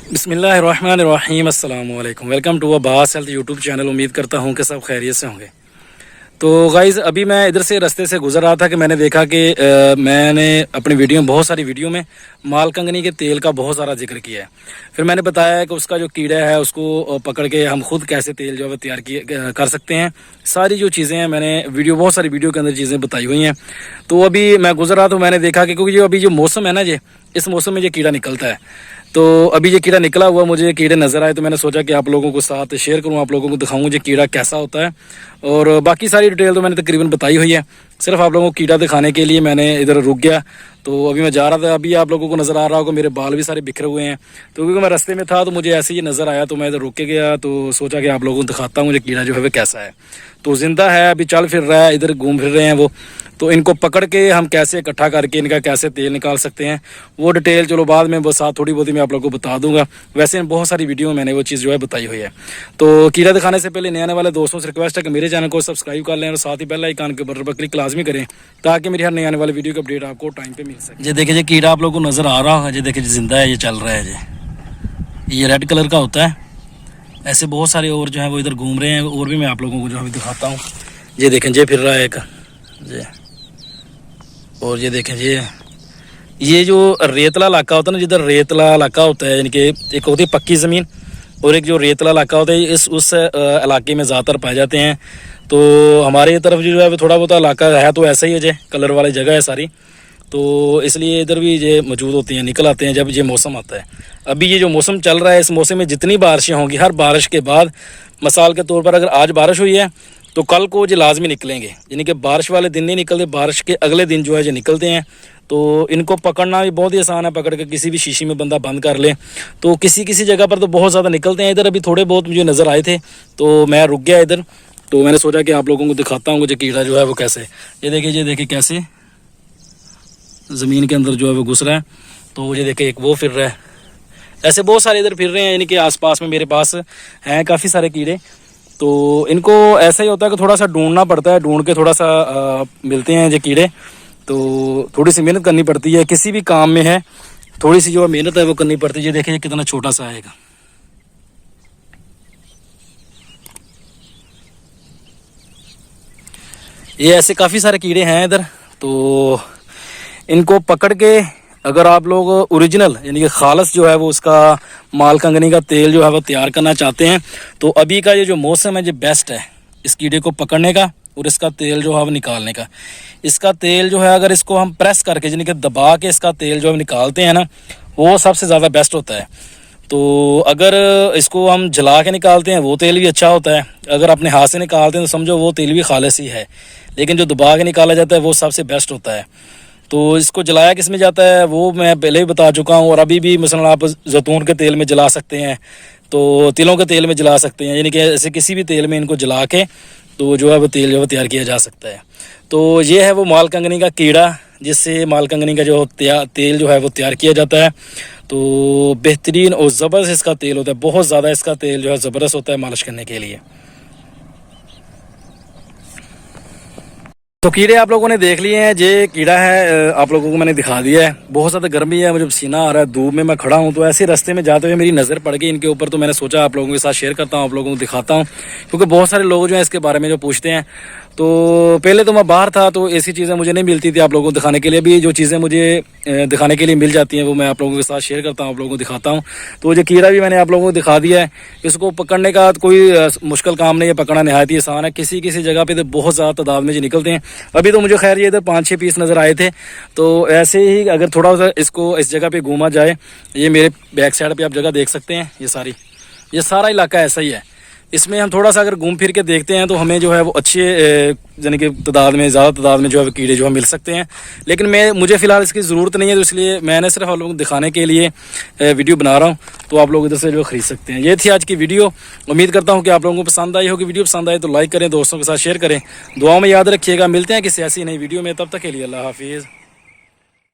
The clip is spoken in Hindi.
बिस्मिल्लाहिर्रहमानिर्रहीम, अस्सलाम वालेकुम। Welcome to Abbas health YouTube channel. उम्मीद करता हूँ कि सब खैरियत से होंगे। तो गाइज़, अभी मैं इधर से रास्ते से गुजर रहा था कि मैंने देखा कि मैंने अपनी वीडियो में, बहुत सारी वीडियो में मालकंगनी के तेल का बहुत सारा जिक्र किया है। फिर मैंने बताया कि उसका जो कीड़ा है उसको पकड़ के हम खुद कैसे तेल जो है तैयार कर सकते हैं। सारी जो चीज़ें हैं मैंने बहुत सारी वीडियो के अंदर चीज़ें बताई हुई हैं। तो अभी मैं गुजर रहा तो मैंने देखा कि क्योंकि अभी जो मौसम है ना, इस मौसम में ये कीड़ा निकलता है। तो अभी ये कीड़ा निकला हुआ, मुझे कीड़े नज़र आए तो मैंने सोचा कि आप लोगों को साथ शेयर करूं, आप लोगों को दिखाऊं ये कीड़ा कैसा होता है। और बाकी सारी डिटेल तो मैंने तकरीबन बताई हुई है, सिर्फ आप लोगों को कीड़ा दिखाने के लिए मैंने इधर रुक गया। तो अभी मैं जा रहा था, अभी आप लोगों को नज़र आ रहा होगा मेरे बाल भी सारे बिखरे हुए हैं। तो क्योंकि मैं रास्ते में था तो मुझे ऐसे ही नज़र आया तो मैं इधर रुक के गया, तो सोचा कि आप लोगों को दिखाता हूँ ये कीड़ा जो है वह कैसा है। तो ज़िंदा है, अभी चल फिर रहा है, इधर घूम फिर रहे हैं वो। तो इनको पकड़ के हम कैसे इकट्ठा करके इनका कैसे तेल निकाल सकते हैं वो डिटेल चलो बाद में बस साथ थोड़ी बहुत ही मैं आप लोगों को बता दूंगा। वैसे बहुत सारी वीडियो में मैंने वो चीज़ जो है बताई हुई है। तो कीड़ा दिखाने से पहले नए आने वाले दोस्तों से रिक्वेस्ट है कि मेरे चैनल को सब्सक्राइब कर लें और साथ ही बेल आइकन के बटन पर क्लिक लाजमी करें ताकि मेरी हर नए आने वाली वीडियो की अपडेट आपको टाइम पे मिल सके। ये देखिए, कीड़ा आप लोगों को नज़र आ रहा होगा, ये देखिए जिंदा है, ये चल रहा है। ये रेड कलर का होता है। ऐसे बहुत सारे और जो है वो इधर घूम रहे हैं, और भी मैं आप लोगों को जो है दिखाता हूँ। ये देखें, ये फिर रहा है एक जी। और ये देखें, ये जो रेतला इलाका होता है ना, जिधर रेतला इलाका होता है, यानी कि एक होती है पक्की ज़मीन और एक जो रेतला इलाका होता है, उस इलाके में ज़्यादातर पाए जाते हैं। तो हमारे तरफ जो है वो थोड़ा बहुत इलाका है तो ऐसा ही है, जो कलर वाली जगह है सारी, तो इसलिए इधर भी ये मौजूद होती हैं, निकल आते हैं जब ये मौसम आता है। अभी ये जो मौसम चल रहा है, इस मौसम में जितनी बारिशें होंगी, हर बारिश के बाद मिसाल के तौर पर अगर आज बारिश हुई है तो कल को ये लाजमी निकलेंगे, यानी कि बारिश वाले दिन नहीं निकलते, बारिश के अगले दिन जो है ये निकलते हैं। तो इनको पकड़ना भी बहुत ही आसान है, पकड़ के किसी भी शीशी में बंदा बंद कर ले तो किसी किसी जगह पर तो बहुत ज़्यादा निकलते हैं। इधर अभी थोड़े बहुत मुझे नज़र आए थे तो मैं रुक गया इधर। तो मैंने सोचा कि आप लोगों को दिखाता हूँ जो कीड़ा जो है वो कैसे, ये देखिए कैसे ज़मीन के अंदर जो है वो घुस रहा है। तो ये देखिए एक वो फिर रहा है, ऐसे बहुत सारे इधर फिर रहे हैं, यानी कि आसपास में मेरे पास हैं काफ़ी सारे कीड़े। तो इनको ऐसा ही होता है कि थोड़ा सा ढूंढना पड़ता है, ढूंढ के थोड़ा सा मिलते हैं ये कीड़े। तो थोड़ी सी मेहनत करनी पड़ती है, किसी भी काम में है थोड़ी सी जो मेहनत है वो करनी पड़ती है। ये देखिए कितना छोटा सा आएगा, ये ऐसे काफ़ी सारे कीड़े हैं इधर। तो इनको पकड़ के अगर आप लोग ओरिजिनल यानी कि खालस जो है वो उसका मालकंगनी का तेल जो है वो तैयार करना चाहते हैं तो अभी का ये जो मौसम है ये बेस्ट है इस कीड़े को पकड़ने का और इसका तेल जो है वो निकालने का। इसका तेल जो है अगर इसको हम प्रेस करके यानी कि दबा के इसका तेल जो है निकालते हैं ना, वो सबसे ज़्यादा बेस्ट होता है। तो अगर इसको हम जला के निकालते हैं वो तेल भी अच्छा होता है, अगर अपने हाथ से निकालते हैं तो समझो वो तेल भी खालिस ही है, लेकिन जो दबा के निकाला जाता है वो सबसे बेस्ट होता है। तो इसको जलाया किस में जाता है वो मैं पहले ही बता चुका हूँ, और अभी भी मसलन आप जैतून के तेल में जला सकते हैं, तो तिलों के तेल में जला सकते हैं, यानी कि ऐसे किसी भी तेल में इनको जला के तो जो है वो तेल जो है तैयार किया जा सकता है। तो ये है वो मालकंगनी का कीड़ा जिससे मालकंगनी का जो तेल जो है वो तैयार किया जाता है। तो बेहतरीन और ज़बरदस्त इसका तेल होता है, बहुत ज़्यादा इसका तेल जो है ज़बरदस्त होता है मालिश करने के लिए। तो कीड़े आप लोगों ने देख लिए हैं, ये कीड़ा है आप लोगों को मैंने दिखा दिया है। बहुत ज़्यादा गर्मी है, मुझे पसीना आ रहा है, धूप में मैं खड़ा हूँ, तो ऐसे रास्ते में जाते हुए मेरी नज़र पड़ गई इनके ऊपर, तो मैंने सोचा आप लोगों के साथ शेयर करता हूँ, आप लोगों को दिखाता हूँ, क्योंकि बहुत सारे लोग जो हैं इसके बारे में जो पूछते हैं। तो पहले तो मैं बाहर था तो ऐसी चीज़ें मुझे नहीं मिलती थी आप लोगों को दिखाने के लिए, भी जो चीज़ें मुझे दिखाने के लिए मिल जाती हैं वो मैं आप लोगों के साथ शेयर करता हूँ, आप लोगों को दिखाता हूँ। तो ये कीड़ा भी मैंने आप लोगों को दिखा दिया है। इसको पकड़ने का कोई मुश्किल काम नहीं है, पकड़ना नहायत ही आसान है। किसी किसी जगह पे तो बहुत ज़्यादा तादाद में जो निकलते हैं। अभी तो मुझे खैर ये इधर 5-6 पीस नज़र आए थे। तो ऐसे ही अगर थोड़ा सा इसको इस जगह पर घूमा जाए, ये मेरे बैक साइड पर आप जगह देख सकते हैं, ये सारा इलाका ऐसा ही है। इसमें हम थोड़ा सा अगर घूम फिर के देखते हैं तो हमें जो है वो अच्छे यानी कि तादाद में, ज़्यादा तादाद में जो है कीड़े जो है मिल सकते हैं। लेकिन मुझे फ़िलहाल इसकी ज़रूरत नहीं है, तो इसलिए मैंने सिर्फ आप लोगों को दिखाने के लिए वीडियो बना रहा हूँ। तो आप लोग इधर से जो ख़रीद सकते हैं। ये थी आज की वीडियो, उम्मीद करता हूँ कि आप लोगों को पसंद आई होगी। वीडियो पसंद आए तो लाइक करें, दोस्तों के साथ शेयर करें, दुआओं में याद रखिएगा। मिलते हैं किसी ऐसी नई वीडियो में, तब तक के लिए अल्लाह हाफिज़।